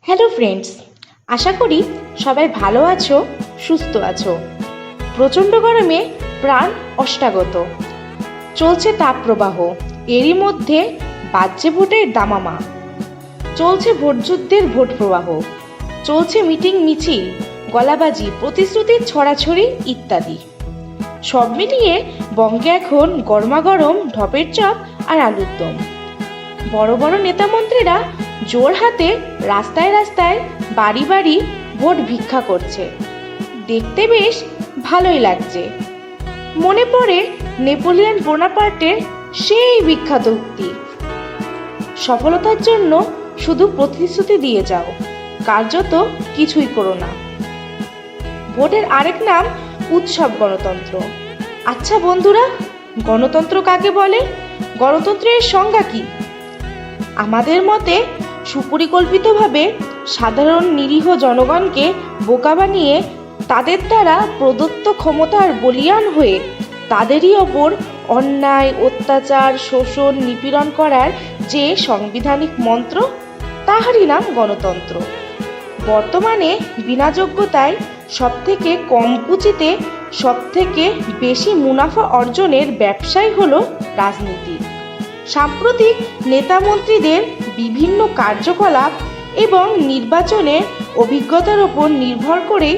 Hello friends, আশা করি সবাই ভালো আছো, সুস্থ আছো। প্রচণ্ড গরমে প্রাণ অষ্টাগত, চলছে তাপপ্রবাহ, এরই মধ্যে বাজছে ভোটের দামামা, চলছে ভোটযুদ্ধের ভোট প্রবাহ, চলছে মিটিং মিছিল, গলাবাজি, প্রতিশ্রুতির ছড়াছড়ি ইত্যাদি। সব মিলিয়ে বঙ্গে এখন গরমাগরম ঢপের চপ আর আলুর দম। বড় বড় নেতা মন্ত্রীরা জোর হাতে রাস্তায় রাস্তায় বাড়ি বাড়ি ভোট ভিক্ষা করছে, দেখতে বেশ ভালোই লাগছে। মনে পড়ে নেপোলিয়ন বোনাপার্টের সেই বিখ্যাত উক্তি, সফলতার জন্য শুধু প্রতিশ্রুতি দিয়ে যাও, কার্যত কিছুই করো না। ভোটের আরেক নাম উৎসব গণতন্ত্র। আচ্ছা বন্ধুরা, গণতন্ত্র কাকে বলে? গণতন্ত্রের সংজ্ঞা কি? আমাদের মতে সুপরিকল্পিতভাবে সাধারণ নিরীহ জনগণকে বোকা বানিয়ে তাদের দ্বারা প্রদত্ত ক্ষমতার বলীয়ান হয়ে তাদেরই ওপর অন্যায়, অত্যাচার, শোষণ, নিপীড়ন করার যে সাংবিধানিক মন্ত্র, তাহারই নাম গণতন্ত্র। বর্তমানে বিনা যোগ্যতায় সবথেকে কম পুঁজিতে সবথেকে বেশি মুনাফা অর্জনের ব্যবসাই হলো রাজনীতি। সাম্প্রতিক নেতা মন্ত্রীদের বিভিন্ন কার্যকলাপ এবং নির্বাচনের অভিজ্ঞতার উপর নির্ভর করে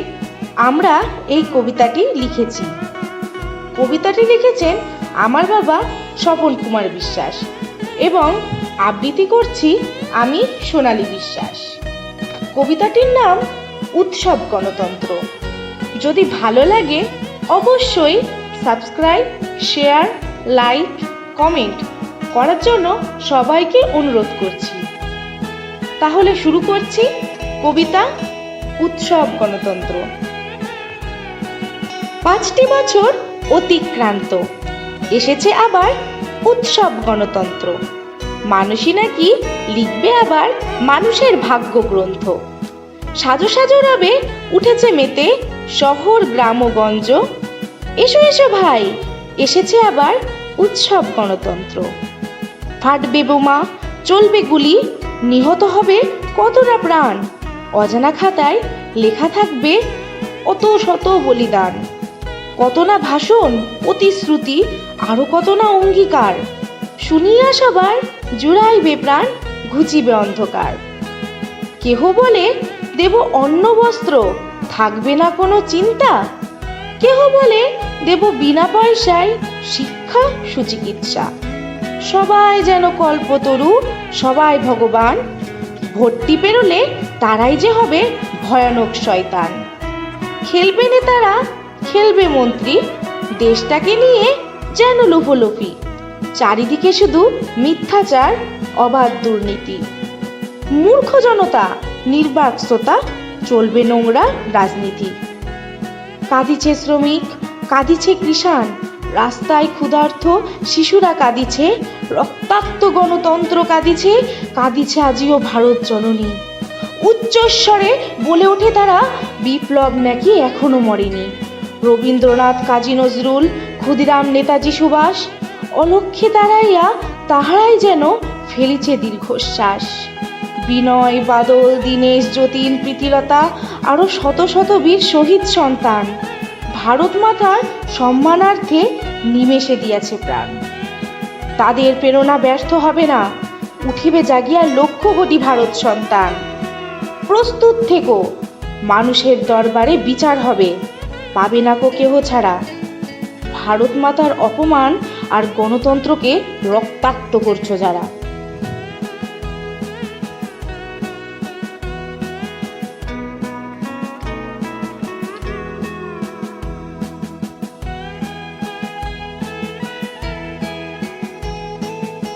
আমরা এই কবিতাটি লিখেছি। কবিতাটি লিখেছেন আমার বাবা স্বপন কুমার বিশ্বাস এবং আবৃত্তি করছি আমি সোনালী বিশ্বাস। কবিতাটির নাম উৎসব গণতন্ত্র। যদি ভালো লাগে অবশ্যই সাবস্ক্রাইব, শেয়ার, লাইক, কমেন্ট করার জন্য সবাইকে অনুরোধ করছি। তাহলে শুরু করছি কবিতা উৎসব গণতন্ত্র। 5টি বছর অতিক্রান্ত, এসেছে আবার উৎসব গণতন্ত্র। মানুষই নাকি লিখবে আবার মানুষের ভাগ্য গ্রন্থ। সাজো সাজো রবে উঠেছে মেতে শহর গ্রামগঞ্জ। এসো এসো ভাই, এসেছে আবার উৎসব গণতন্ত্র। ফাটবে বোমা, চলবে গুলি, নিহত হবে কত না প্রাণ। অজানা খাতায় লেখা থাকবে অত শত বলিদান। কত না ভাষণ, প্রতিশ্রুতি, আরো কত না অঙ্গীকার। শুনিয়া সবার জুড়াইবে প্রাণ, ঘুচিবে অন্ধকার। কেহ বলে দেব অন্ন বস্ত্র, থাকবে না কোনো চিন্তা। কেহ বলে দেব বিনা পয়সায় শিক্ষা সুচিকিৎসা। সবাই যেন কল্পতরু, সবাই ভগবান। ভোটটি পেরোলে তারাই যে হবে ভয়ানক শয়তান। খেলবে নেতারা, খেলবে মন্ত্রী, দেশটাকে নিয়ে যেন লোফোলোফি। চারিদিকে শুধু মিথ্যাচার, অবাধ দুর্নীতি। মূর্খ জনতা, নির্বাকতা, চলবে নোংরা রাজনীতি। কাঁদিছে শ্রমিক, কাঁদিছে কৃষাণ, রাস্তায় ক্ষুধার্ত শিশুরা কাঁদিছে। রক্তাক্ত গণতন্ত্র কাঁদিছে, কাঁদিছে আজিও ভারত জননী। উচ্চস্বরে বলে ওঠে তারা, বিপ্লব নাকি এখনো মরেনি। রবীন্দ্রনাথ, কাজী নজরুল, ক্ষুদিরাম, নেতাজি সুভাষ, অলক্ষ্যে দাঁড়াইয়া তাহারাই যেন ফেলিছে দীর্ঘশ্বাস। বিনয়, বাদল, দীনেশ, যতীন, প্রীতিলতা, আরো শত শত বীর শহীদ সন্তান ভারত মাতার সম্মানার্থে নিমেষে দিয়াছে প্রাণ। তাদের প্রেরণা ব্যর্থ হবে না, উঠিবে জাগিয়া লক্ষ কোটি ভারত সন্তান। প্রস্তুত থেকো, মানুষের দরবারে বিচার হবে, পাবে না কো কেহ ছাড়া। ভারত মাতার অপমান আর গণতন্ত্রকে রক্তাক্ত করছো যারা।